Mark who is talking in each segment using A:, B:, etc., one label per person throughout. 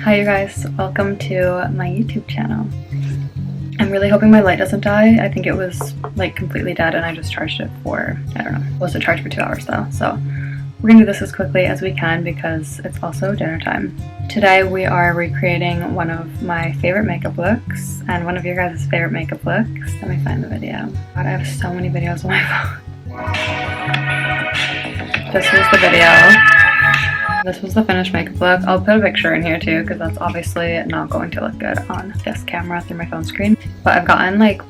A: Hi you guys, welcome to my YouTube channel. I'm really hoping my light doesn't die. I think it was like completely dead and I just charged it for, I don't know, it was charged for 2 hours though. So we're gonna do this as quickly as we can because it's also dinner time. Today we are recreating one of my favorite makeup looks and one of your guys' favorite makeup looks. Let me find the video. God, I have so many videos on my phone. This was the video. This was the finished makeup look. I'll put a picture in here too because that's obviously not going to look good on this camera through my phone screen. But I've gotten like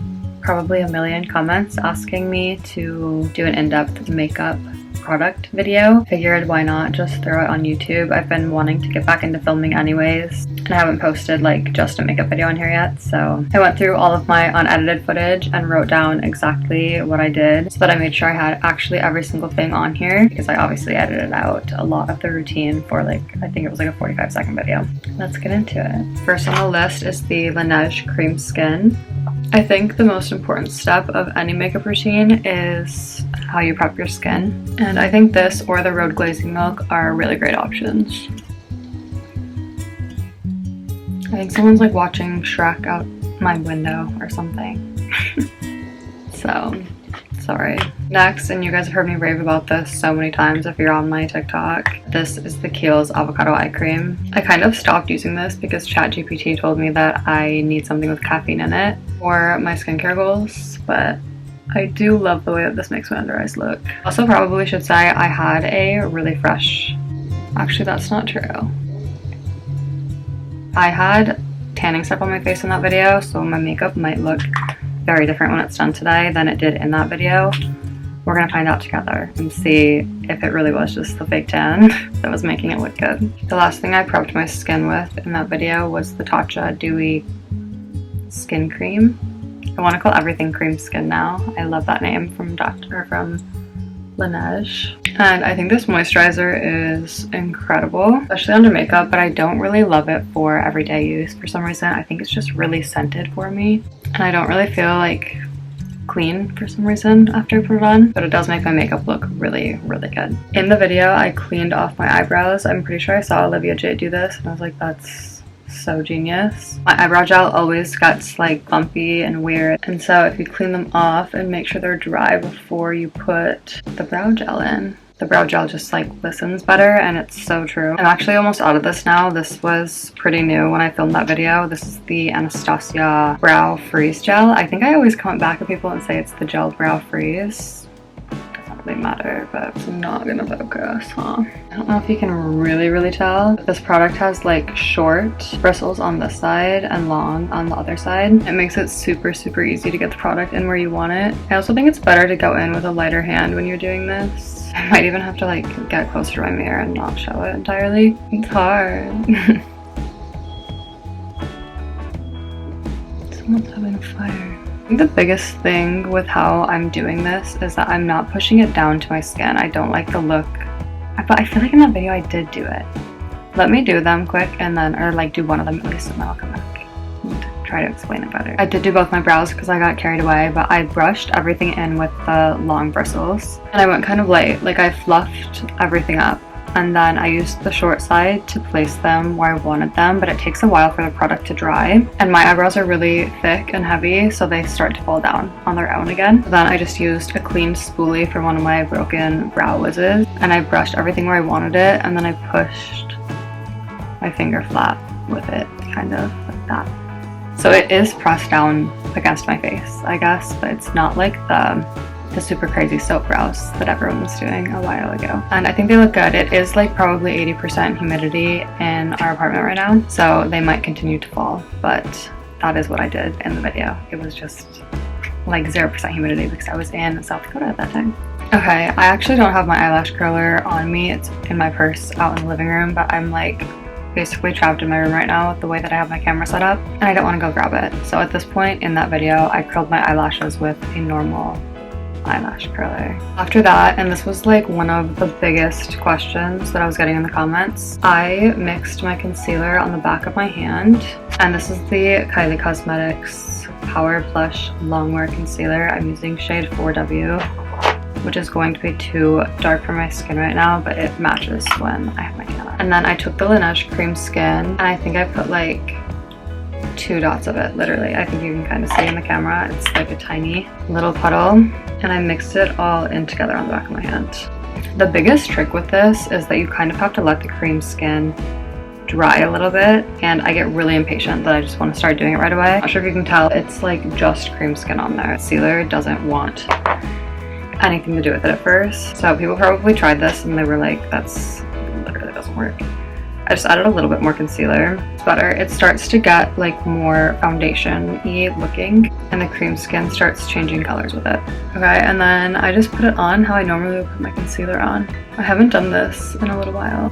A: probably a million comments asking me to do an in-depth makeup product video. Figured why not just throw it on YouTube. I've been wanting to get back into filming anyways and I haven't posted like just a makeup video on here yet. So I went through all of my unedited footage and wrote down exactly what I did so that I made sure I had actually every single thing on here because I obviously edited out a lot of the routine for like, I think it was like a 45-second video. Let's get into it. First on the list is the Laneige Cream Skin. I think the most important step of any makeup routine is how you prep your skin. And I think this or the Road Glazing Milk are really great options. I think someone's like watching Shrek out my window or something. So, sorry. Next, and you guys have heard me rave about this so many times if you're on my TikTok, this is the Kiehl's Avocado Eye Cream. I kind of stopped using this because ChatGPT told me that I need something with caffeine in it for my skincare goals, but I do love the way that this makes my under eyes look. Also probably should say I had a really fresh, actually that's not true. I had tanning stuff on my face in that video, so my makeup might look very different when it's done today than it did in that video. We're gonna find out together and see if it really was just the fake tan that was making it look good. The last thing I prepped my skin with in that video was the Tatcha Dewy Skin Cream. I want to call everything cream skin now. I love that name from Laneige. And I think this moisturizer is incredible, especially under makeup, but I don't really love it for everyday use for some reason. I think it's just really scented for me. And I don't really feel like clean for some reason after I put it on, but it does make my makeup look really, really good. In the video, I cleaned off my eyebrows. I'm pretty sure I saw Olivia Jade do this and I was like, that's so genius. My eyebrow gel always gets like bumpy and weird, and so if you clean them off and make sure they're dry before you put the brow gel in, the brow gel just like listens better, and it's so true. I'm actually almost out of this now. This was pretty new when I filmed that video. This is the Anastasia Brow Freeze Gel. I think I always come back at people and say it's the Gel Brow Freeze. Matter, but it's not gonna focus, huh? I don't know if you can really tell, but this product has like short bristles on this side and long on the other side. It makes it super easy to get the product in where you want it. I also think it's better to go in with a lighter hand when you're doing this. I might even have to like get closer to my mirror and not show it entirely. It's hard. Someone's having a fire. I think the biggest thing with how I'm doing this is that I'm not pushing it down to my skin. I don't like the look, but I feel like in that video I did do it. Let me do them quick and then, or like do one of them at least, and then I'll come back and try to explain it better. I did do both my brows because I got carried away, but I brushed everything in with the long bristles and I went kind of light, like I fluffed everything up. And then I used the short side to place them where I wanted them, but it takes a while for the product to dry. And my eyebrows are really thick and heavy, so they start to fall down on their own again. So then I just used a clean spoolie for one of my broken brow wizzes, and I brushed everything where I wanted it, and then I pushed my finger flat with it, kind of like that. So it is pressed down against my face, I guess, but it's not like the super crazy soap brows that everyone was doing a while ago. And I think they look good. It is like probably 80% humidity in our apartment right now, so they might continue to fall, but that is what I did in the video. It was just like 0% humidity because I was in South Dakota at that time. Okay, I actually don't have my eyelash curler on me. It's in my purse out in the living room, but I'm like basically trapped in my room right now with the way that I have my camera set up, and I don't want to go grab it. So at this point in that video, I curled my eyelashes with a normal eyelash curler. After that, and this was like one of the biggest questions that I was getting in the comments, I mixed my concealer on the back of my hand, and this is the Kylie Cosmetics Power Plush Longwear Concealer. I'm using shade 4W. which is going to be too dark for my skin right now, but it matches when I have my tan on. And then I took the Laneige Cream Skin, and I think I put like 2 dots of it, literally. I think you can kind of see in the camera. It's like a tiny little puddle, and I mixed it all in together on the back of my hand. The biggest trick with this is that you kind of have to let the cream skin dry a little bit, and I get really impatient that I just want to start doing it right away. I'm not sure if you can tell, it's like just cream skin on there. Sealer doesn't want anything to do with it at first. So people probably tried this and they were like, that's literally doesn't work. I just added a little bit more concealer. It's better. It starts to get like more foundation-y looking, and the cream skin starts changing colors with it. Okay, and then I just put it on how I normally would put my concealer on. I haven't done this in a little while.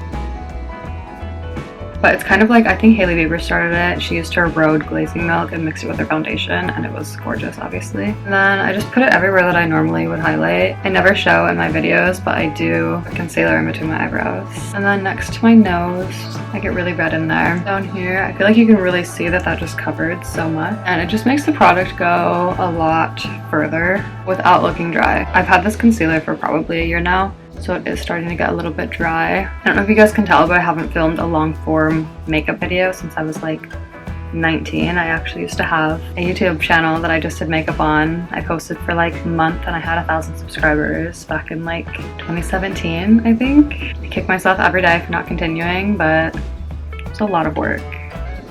A: But it's kind of like, I think Hailey Bieber started it. She used her Rhode glazing milk and mixed it with her foundation, and it was gorgeous, obviously. And then I just put it everywhere that I normally would highlight. I never show in my videos, but I do put concealer in between my eyebrows. And then next to my nose, I get really red in there. Down here, I feel like you can really see that that just covered so much. And it just makes the product go a lot further without looking dry. I've had this concealer for probably a year now, so it is starting to get a little bit dry. I don't know if you guys can tell, but I haven't filmed a long form makeup video since I was like 19. I actually used to have a YouTube channel that I just did makeup on. I posted for like a month and I had 1,000 subscribers back in like 2017, I think. I kick myself every day for not continuing, but it's a lot of work.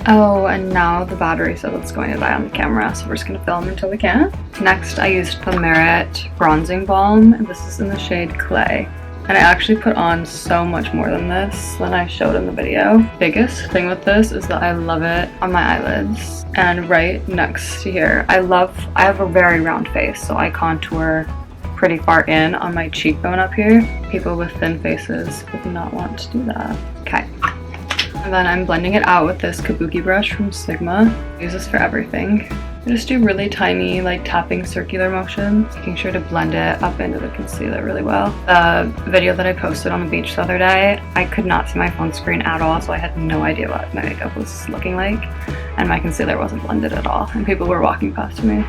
A: Oh, and now the battery says it's going to die on the camera, so we're just gonna film until we can. Next, I used the Merit Bronzing Balm, and this is in the shade Clay. And I actually put on so much more than this than I showed in the video. Biggest thing with this is that I love it on my eyelids and right next to here. I have a very round face, so I contour pretty far in on my cheekbone up here. People with thin faces would not want to do that. Okay. And then I'm blending it out with this Kabuki brush from Sigma. I use this for everything. I just do really tiny, like tapping circular motions, making sure to blend it up into the concealer really well. The video that I posted on the beach the other day, I could not see my phone screen at all, so I had no idea what my makeup was looking like, and my concealer wasn't blended at all, and people were walking past me.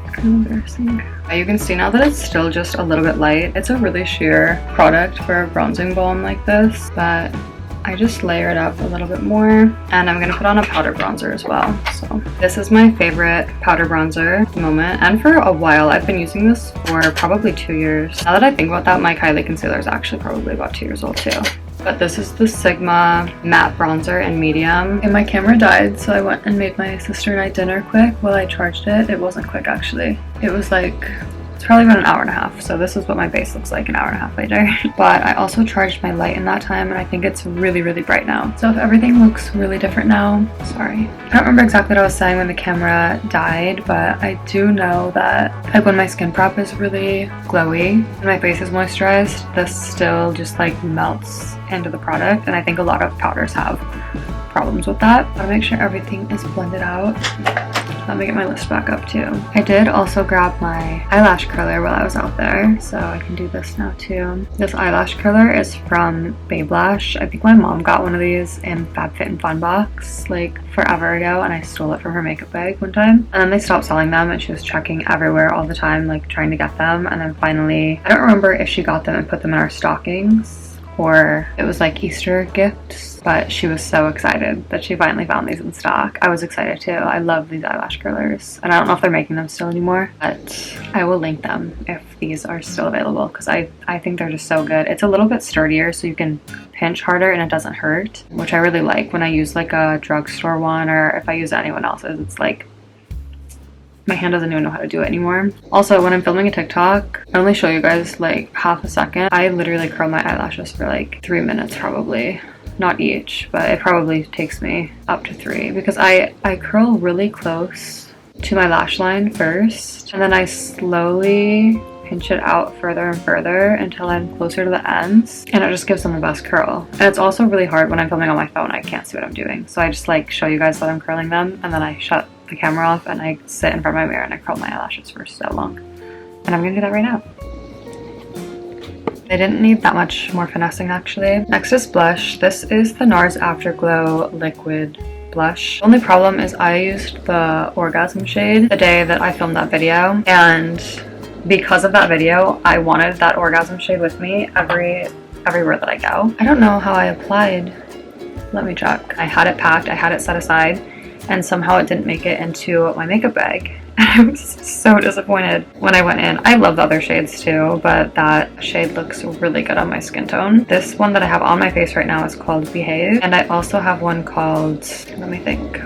A: It's kind of embarrassing. You can see now that it's still just a little bit light. It's a really sheer product for a bronzing balm like this, but I just layer it up a little bit more, and I'm gonna put on a powder bronzer as well. So this is my favorite powder bronzer at the moment, and for a while. I've been using this for probably 2 years. Now that I think about that, my Kylie concealer is actually probably about 2 years old too. But this is the Sigma matte bronzer in medium. And my camera died, so I went and made my sister and I dinner quick while I charged it. It wasn't quick actually. It was like, it's probably about an hour and a half, so this is what my base looks like an hour and a half later. But I also charged my light in that time, and I think it's really, really bright now. So if everything looks really different now, sorry. I don't remember exactly what I was saying when the camera died, but I do know that like when my skin prep is really glowy and my face is moisturized, this still just like melts into the product, and I think a lot of powders have problems with that. I want to make sure everything is blended out. Let me get my list back up too. I did also grab my eyelash curler while I was out there, so I can do this now too. This eyelash curler is from Babe Lash. I think my mom got one of these in FabFitFun box like forever ago, and I stole it from her makeup bag one time. And then they stopped selling them, and she was checking everywhere all the time, like trying to get them. And then finally, I don't remember if she got them and put them in our stockings, or it was like Easter gifts, but she was so excited that she finally found these in stock. I was excited too. I love these eyelash curlers, and I don't know if they're making them still anymore, but I will link them if these are still available, because I think they're just so good. It's a little bit sturdier, so you can pinch harder and it doesn't hurt, which I really like when I use like a drugstore one, or if I use anyone else's, it's like my hand doesn't even know how to do it anymore. Also, when I'm filming a TikTok, I only show you guys like half a second. I literally curl my eyelashes for like 3 minutes probably. Not each, but it probably takes me up to 3, because I curl really close to my lash line first, and then I slowly pinch it out further and further until I'm closer to the ends, and it just gives them the best curl. And it's also really hard when I'm filming on my phone. I can't see what I'm doing, so I just like show you guys that I'm curling them, and then I shut the camera off and I sit in front of my mirror and I curl my eyelashes for so long. And I'm gonna do that right now. They didn't need that much more finessing actually. Next is blush. This is the NARS Afterglow Liquid Blush. The only problem is I used the Orgasm shade the day that I filmed that video, and because of that video, I wanted that orgasm shade with me everywhere that I go. I don't know how I applied. Let me check. I had it packed, I had it set aside, and somehow it didn't make it into my makeup bag. I was so disappointed when I went in. I love the other shades too, but that shade looks really good on my skin tone. This one that I have on my face right now is called Behave, and I also have one called, let me think.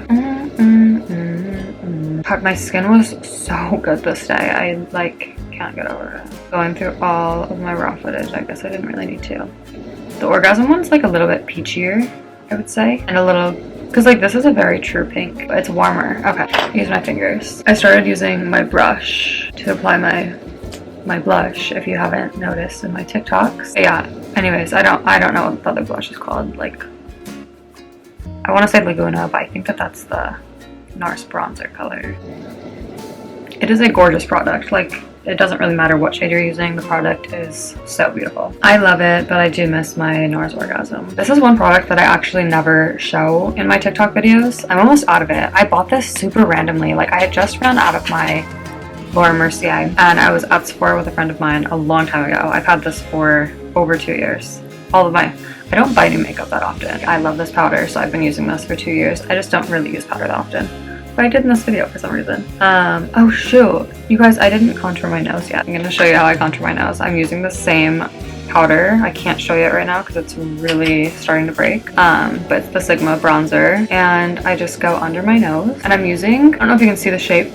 A: My skin was so good this day. I like can't get over it. Going through all of my raw footage, I guess I didn't really need to. The orgasm one's like a little bit peachier, I would say, and a little, because like this is a very true pink, but it's warmer. Okay, use my fingers. I started using my brush to apply my blush, if you haven't noticed in my TikToks. But yeah, anyways, I don't know what the other blush is called. Like, I want to say Laguna, but I think that's the NARS bronzer color. It is a gorgeous product. Like, it doesn't really matter what shade you're using, the product is so beautiful. I love it, but I do miss my NARS Orgasm. This is one product that I actually never show in my TikTok videos. I'm almost out of it. I bought this super randomly. Like, I had just run out of my Laura Mercier, and I was at Sephora with a friend of mine a long time ago. I've had this for over 2 years. I don't buy new makeup that often. I love this powder, so I've been using this for 2 years. I just don't really use powder that often. But I did in this video for some reason. Oh shoot. You guys, I didn't contour my nose yet. I'm gonna show you how I contour my nose. I'm using the same powder. I can't show you it right now because it's really starting to break. But it's the Sigma bronzer. And I just go under my nose. And I'm using, I don't know if you can see the shape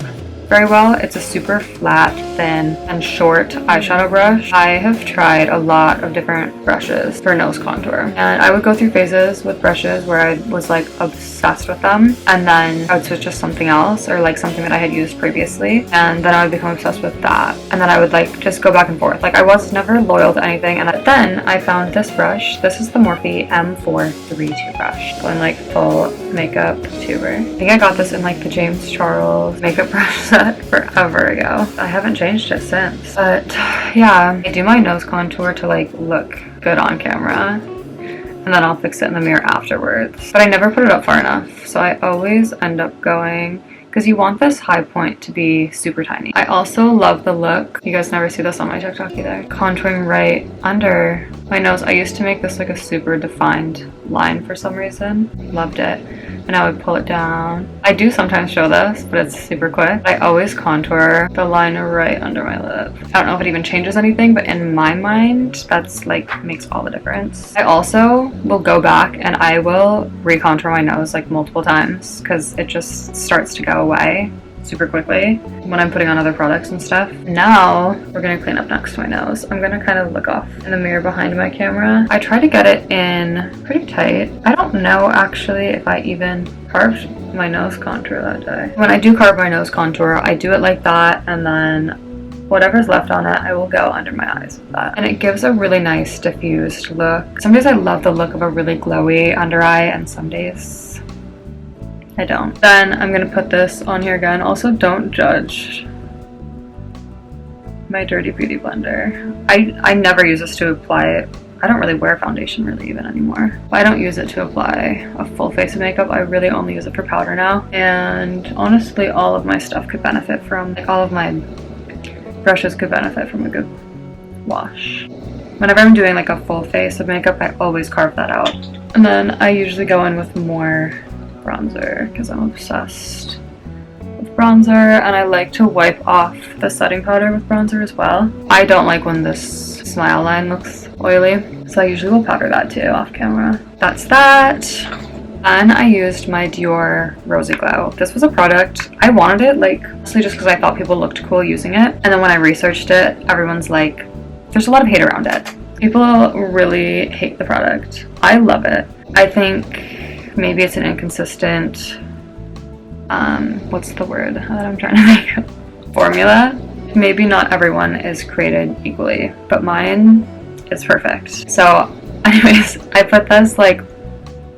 A: very well. It's a super flat, thin, and short eyeshadow brush. I have tried a lot of different brushes for nose contour, and I would go through phases with brushes where I was like obsessed with them, and then I would switch to something else, or like something that I had used previously, and then I would become obsessed with that, and then I would like just go back and forth. Like, I was never loyal to anything, and then I found this brush. This is the Morphe M432 brush, going like full makeup tuber. I think I got this in like the James Charles makeup brush set forever ago. I haven't changed it since. But yeah, I do my nose contour to like look good on camera, and then I'll fix it in the mirror afterwards. But I never put it up far enough, so I always end up going, because you want this high point to be super tiny. I also love the look. You guys never see this on my TikTok either. Contouring right under my nose. I used to make this like a super defined line for some reason. Loved it. And I would pull it down. I do sometimes show this, but it's super quick. I always contour the line right under my lip. I don't know if it even changes anything, but in my mind, that's like makes all the difference. I also will go back and I will recontour my nose like multiple times because it just starts to go away super quickly when I'm putting on other products and stuff. Now we're gonna clean up next to my nose. I'm gonna kind of look off in the mirror behind my camera. I try to get it in pretty tight. I don't know actually if I even carved my nose contour that day. When I do carve my nose contour, I do it like that, and then whatever's left on it, I will go under my eyes with that. And it gives a really nice diffused look. Some days I love the look of a really glowy under eye, and some days I don't. Then I'm gonna put this on here again. Also, don't judge my Dirty Beauty blender. I never use this to apply it. I don't really wear foundation really even anymore. I don't use it to apply a full face of makeup. I really only use it for powder now. And honestly, all of my stuff could benefit from, like all of my brushes could benefit from a good wash. Whenever I'm doing like a full face of makeup, I always carve that out. And then I usually go in with more bronzer because I'm obsessed with bronzer, and I like to wipe off the setting powder with bronzer as well. I don't like when this smile line looks oily, so I usually will powder that too off camera. That's that. Then I used my Dior Rosy Glow. This was a product, I wanted it like mostly just because I thought people looked cool using it, and then when I researched it, everyone's like, there's a lot of hate around it. People really hate the product. I love it. I think maybe it's an inconsistent, what's the word that I'm trying to make? Formula. Maybe not everyone is created equally, but mine is perfect. So anyways, I put this like,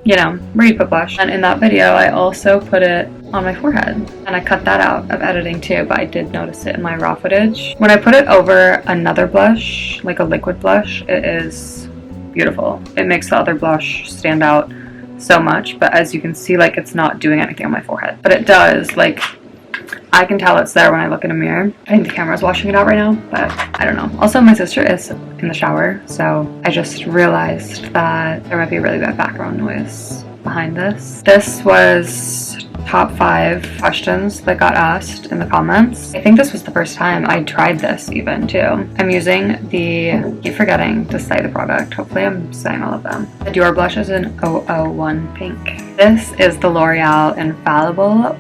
A: you know, where you put blush. And in that video, I also put it on my forehead. And I cut that out of editing too, but I did notice it in my raw footage. When I put it over another blush, like a liquid blush, it is beautiful. It makes the other blush stand out so much, but as you can see, like it's not doing anything on my forehead, but it does like I can tell it's there when I look in a mirror. I think the camera's washing it out right now, but I don't know. Also, my sister is in the shower, so I just realized that there might be a really bad background noise behind this. This was top 5 questions that got asked in the comments. I think this was the first time I tried this even too. I'm using the, keep forgetting to say the product. Hopefully I'm saying all of them. The Dior blush is in 001 pink. This is the L'Oreal Infallible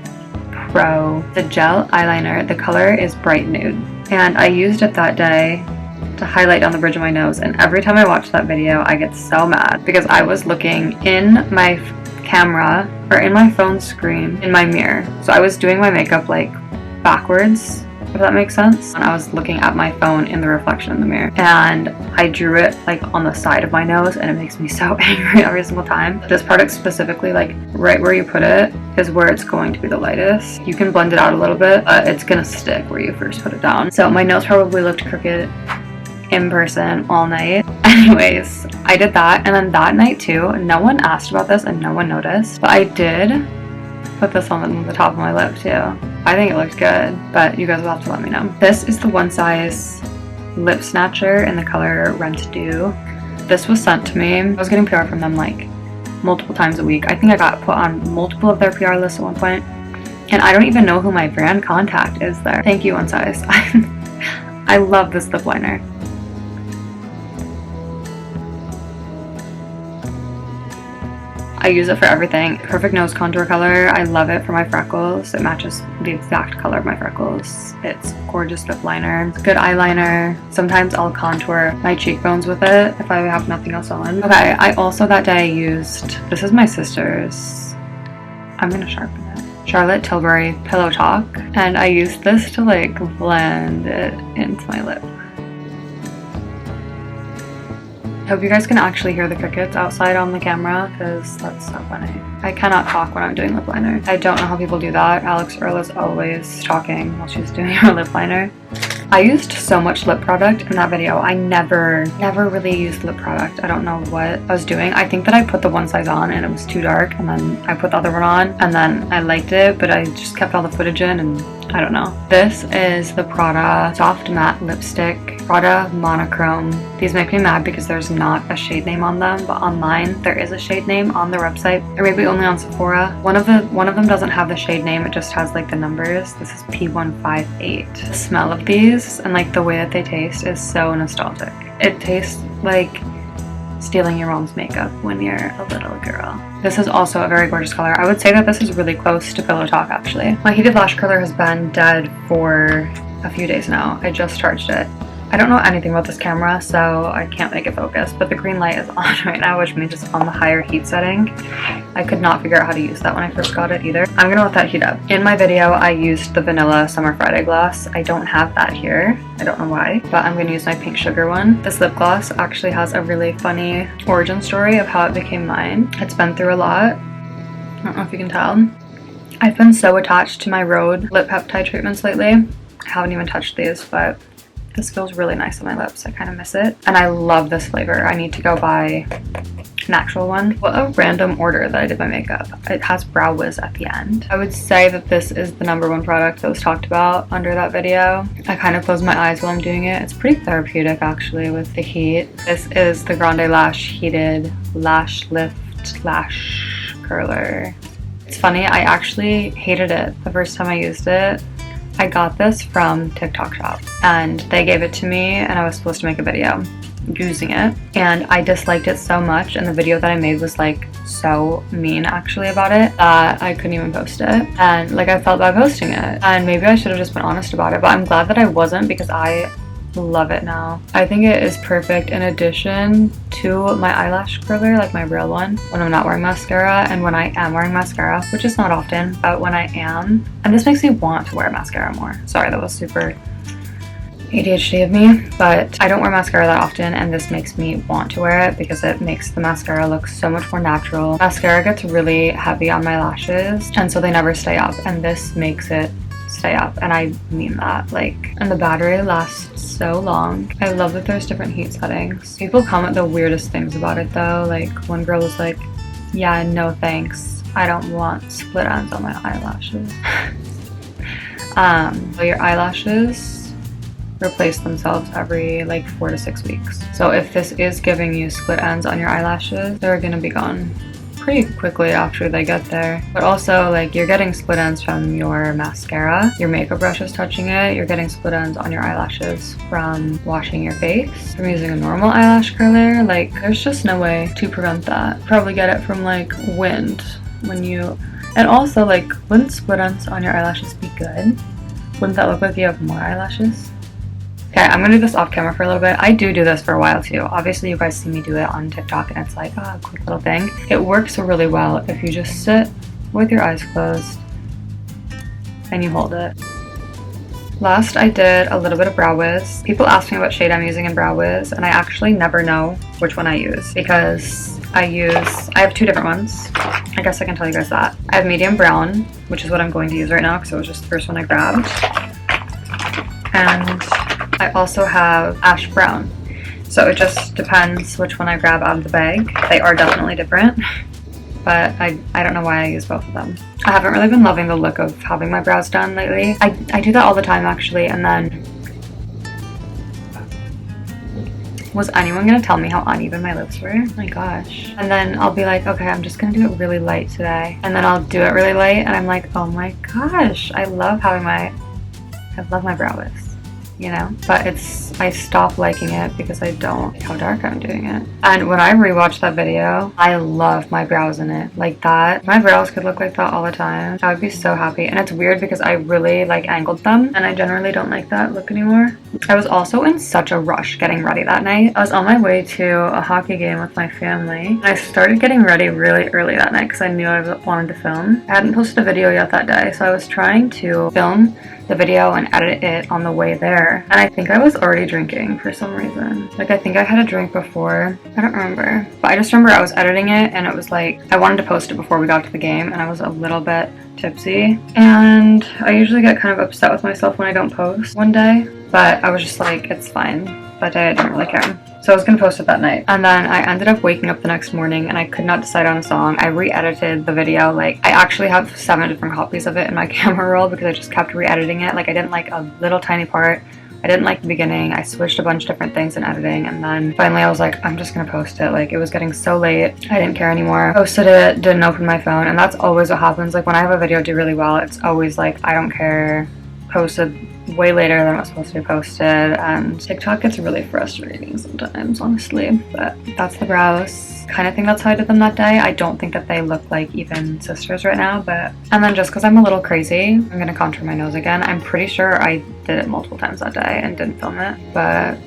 A: Pro, the gel eyeliner. The color is bright nude. And I used it that day to highlight on the bridge of my nose, and every time I watch that video I get so mad because I was looking in my camera or in my phone screen in my mirror. So I was doing my makeup like backwards, if that makes sense. And I was looking at my phone in the reflection in the mirror, and I drew it like on the side of my nose, and it makes me so angry every single time. This product specifically, like right where you put it is where it's going to be the lightest. You can blend it out a little bit, but it's gonna stick where you first put it down. So my nose probably looked crooked in person all night. Anyways, I did that, and then that night too, no one asked about this and no one noticed, but I did put this on the top of my lip too. I think it looked good, but you guys will have to let me know. This is the One Size Lip Snatcher in the color Rent Dew. This was sent to me. I was getting PR from them like multiple times a week. I think I got put on multiple of their PR lists at one point, and I don't even know who my brand contact is there. Thank you, One Size. I love this lip liner. I use it for everything. Perfect nose contour color. I love it for my freckles. It matches the exact color of my freckles. It's gorgeous lip liner. It's good eyeliner. Sometimes I'll contour my cheekbones with it if I have nothing else on. Okay, I also that day used, this is my sister's, I'm gonna sharpen it, Charlotte Tilbury Pillow Talk, and I used this to like blend it into my lip. I hope you guys can actually hear the crickets outside on the camera because that's so funny. I cannot talk when I'm doing lip liner. I don't know how people do that. Alex Earl is always talking while she's doing her lip liner. I used so much lip product in that video. I never really used lip product. I don't know what I was doing. I think that I put the One Size on and it was too dark, and then I put the other one on and then I liked it, but I just kept all the footage in and I don't know. This is the Prada Soft Matte Lipstick, Prada Monochrome. These make me mad because there's not a shade name on them, but online there is a shade name on their website, or maybe only on Sephora. One of them doesn't have the shade name, it just has like the numbers. This is P158. The smell of these and like the way that they taste is so nostalgic. It tastes like stealing your mom's makeup when you're a little girl. This is also a very gorgeous color. I would say that this is really close to Pillow Talk actually. My heated lash curler has been dead for a few days now. I just charged it. I don't know anything about this camera, so I can't make it focus, but the green light is on right now, which means it's on the higher heat setting. I could not figure out how to use that when I first got it either. I'm gonna let that heat up. In my video, I used the Vanilla Summer Friday gloss. I don't have that here. I don't know why, but I'm gonna use my pink sugar one. This lip gloss actually has a really funny origin story of how it became mine. It's been through a lot. I don't know if you can tell. I've been so attached to my Rhode lip peptide treatments lately. I haven't even touched these, but this feels really nice on my lips. I kind of miss it. And I love this flavor. I need to go buy an actual one. What a random order that I did my makeup. It has Brow Wiz at the end. I would say that this is the #1 product that was talked about under that video. I kind of close my eyes while I'm doing it. It's pretty therapeutic actually with the heat. This is the Grande Lash Heated Lash Lift Lash Curler. It's funny, I actually hated it the first time I used it. I got this from TikTok Shop and they gave it to me and I was supposed to make a video using it, and I disliked it so much, and the video that I made was like so mean actually about it that I couldn't even post it, and like I felt bad posting it, and maybe I should have just been honest about it, but I'm glad that I wasn't because I love it now. I think it is perfect in addition to my eyelash curler, like my real one, when I'm not wearing mascara, and when I am wearing mascara, which is not often, but when I am, and this makes me want to wear mascara more. Sorry, that was super ADHD of me, but I don't wear mascara that often, and this makes me want to wear it because it makes the mascara look so much more natural. Mascara gets really heavy on my lashes, and so they never stay up, and this makes it stay up, and I mean that. Like, and the battery lasts so long. I love that there's different heat settings. People comment the weirdest things about it though. Like, one girl was like, yeah, no thanks, I don't want split ends on my eyelashes. So your eyelashes replace themselves every like 4 to 6 weeks. So if this is giving you split ends on your eyelashes, they're gonna be gone pretty quickly after they get there. But also, like, you're getting split ends from your mascara, your makeup brush is touching it, you're getting split ends on your eyelashes from washing your face, from using a normal eyelash curler. Like, there's just no way to prevent that. Probably get it from like wind when you, and also like, wouldn't split ends on your eyelashes be good? Wouldn't that look like you have more eyelashes? Okay, I'm gonna do this off camera for a little bit. I do this for a while too. Obviously you guys see me do it on TikTok and it's like, oh, a quick little thing. It works really well if you just sit with your eyes closed and you hold it. Last, I did a little bit of Brow Wiz. People ask me what shade I'm using in Brow Wiz, and I actually never know which one I use because I have 2 different ones. I guess I can tell you guys that. I have medium brown, which is what I'm going to use right now because it was just the first one I grabbed. And I also have ash brown. So it just depends which one I grab out of the bag. They are definitely different, but I don't know why I use both of them. I haven't really been loving the look of having my brows done lately. I do that all the time actually, and then was anyone gonna tell me how uneven my lips were? Oh my gosh. And then I'll be like, okay, I'm just gonna do it really light today. And then I'll do it really light and I'm like, oh my gosh, I love my Brow Wiz. You know, but I stopped liking it because I don't like how dark I'm doing it. And when I rewatched that video, I love my brows in it. Like that, my brows could look like that all the time. I would be so happy. And it's weird because I really like angled them and I generally don't like that look anymore. I was also in such a rush getting ready that night. I was on my way to a hockey game with my family and I started getting ready really early that night because I knew I wanted to film. I hadn't posted a video yet that day, so I was trying to film the video and edit it on the way there, and I think I was already drinking for some reason. Like, I think I had a drink before, I don't remember, but I just remember I was editing it and it was like I wanted to post it before we got to the game and I was a little bit tipsy, and I usually get kind of upset with myself when I don't post one day, but I was just like, it's fine. That day I didn't really care. So I was gonna post it that night. And then I ended up waking up the next morning and I could not decide on a song. I re-edited the video. Like, I actually have 7 different copies of it in my camera roll because I just kept re-editing it. Like, I didn't like a little tiny part. I didn't like the beginning. I switched a bunch of different things in editing, and then finally I was like, I'm just gonna post it. Like, it was getting so late. I didn't care anymore. Posted it, didn't open my phone, and that's always what happens. Like, when I have a video do really well, it's always like, I don't care. Posted way later than it was supposed to be posted, and TikTok gets really frustrating sometimes, honestly. But that's the brows. Kind of think that's how I did them that day. I don't think that they look like even sisters right now, but... And then just because I'm a little crazy, I'm gonna contour my nose again. I'm pretty sure I did it multiple times that day and didn't film it, but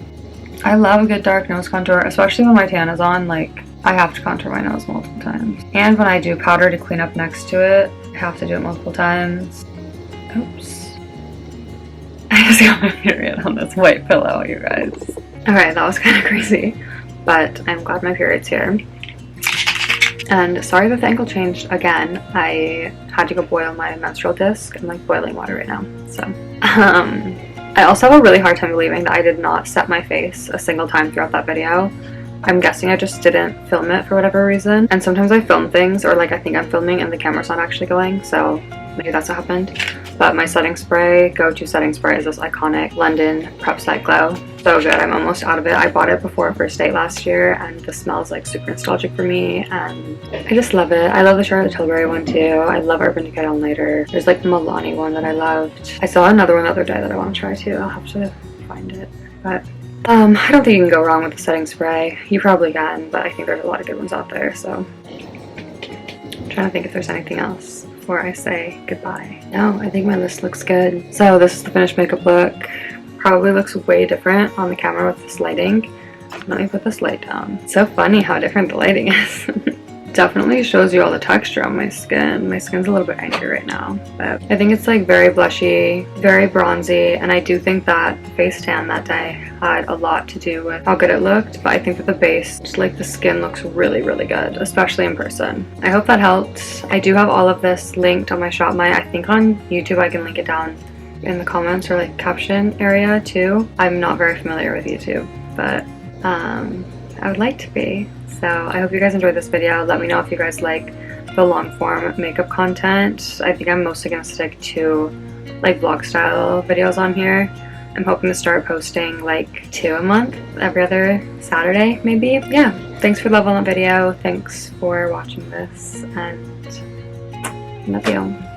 A: I love a good dark nose contour, especially when my tan is on. Like, I have to contour my nose multiple times. And when I do powder to clean up next to it, I have to do it multiple times. Oops. I just got my period on this white pillow, you guys. Alright, that was kind of crazy, but I'm glad my period's here. And sorry that the ankle changed again. I had to go boil my menstrual disc. I'm like boiling water right now, so. I also have a really hard time believing that I did not set my face a single time throughout that video. I'm guessing I just didn't film it for whatever reason. And sometimes I film things, or like I think I'm filming and the camera's not actually going, so maybe that's what happened. But my setting spray, go-to setting spray, is this iconic London Prep Sight Glow. So good. I'm almost out of it. I bought it before a first date last year, and the smell is like super nostalgic for me, and I just love it. I love the Charlotte Tilbury one too. I love Urban Decay All Nighter. There's like the Milani one that I loved. I saw another one the other day that I want to try too. I'll have to find it. But I don't think you can go wrong with the setting spray. You probably can, but I think there's a lot of good ones out there, so I'm trying to think if there's anything else before I say goodbye. No, I think my list looks good. So this is the finished makeup look. Probably looks way different on the camera with this lighting. Let me put this light down. It's so funny how different the lighting is. Definitely shows you all the texture on my skin. My skin's a little bit angry right now, but I think it's like very blushy, very bronzy, and I do think that the face tan that day had a lot to do with how good it looked, but I think that the base, just like the skin, looks really, really good, especially in person. I hope that helped. I do have all of this linked on my ShopMy. I think on YouTube I can link it down in the comments or like caption area too. I'm not very familiar with YouTube, but I would like to be. So I hope you guys enjoyed this video. Let me know if you guys like the long form makeup content. I think I'm mostly gonna stick to like vlog style videos on here. I'm hoping to start posting like 2 a month, every other Saturday maybe. Yeah, thanks for loving the video. Thanks for watching this, and love you.